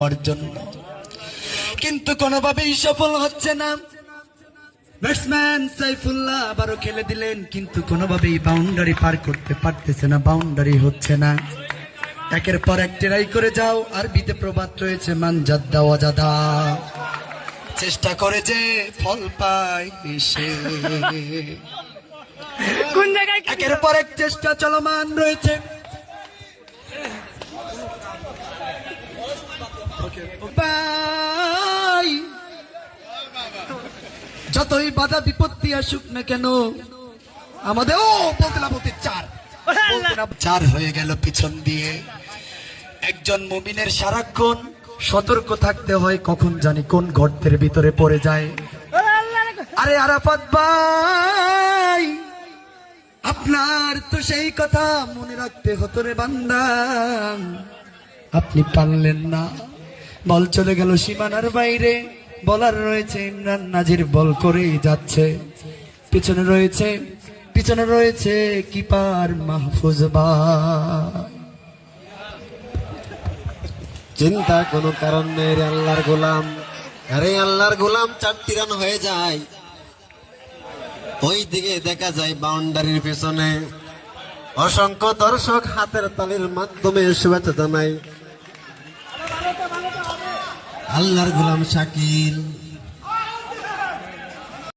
অর্জন, কিন্তু কোনোভাবেই সফল হচ্ছে না। ব্যাটসম্যান সাইফুল্লাহ আবারও খেলে দিলেন, কিন্তু কোনোভাবেই বাউন্ডারি পার করতে পারতেছে না, বাউন্ডারি হচ্ছে না। একের পর এক ট্রাই করে যাও, আরবিতে প্রবাদ রয়েছে মান জাদ্দা ওয়াজাদা, চেষ্টা করে যে ফল পায় সে। কোন জায়গায় একের পর এক চেষ্টা চলমান রয়েছে। যতই বাধা বিপত্তি আসুক না কেন আমাদের চার হয়ে গেল পিছন দিয়ে। একজন মুমিনের সারাক্ষণ সতর্ক থাকতে হয়, কখন জানি কোন গর্তের ভিতরে পড়ে যায়। আরে আরাফাত ভাই, আপনার তো সেই কথা মনে রাখতে হতো রে বান্দা, আপনি পারলেন না। বল চলে গেল সীমানার বাইরে, বলার রয়েছে ইমরান নাজির বল করেই যাচ্ছে, পিছনে রয়েছে কিপার মাহফুজ ভাই। চিন্তা কোনো কারণ নেই রে আল্লাহর গোলাম। আরে আল্লাহর গোলাম 4টি রান হয়ে যায়। ওই দিকে দেখা যায় বাউন্ডারির পেছনে অসংখ্য দর্শক হাতের তালির মাধ্যমে শুভেচ্ছা জানায় আল্লাহর গোলাম শাকিল।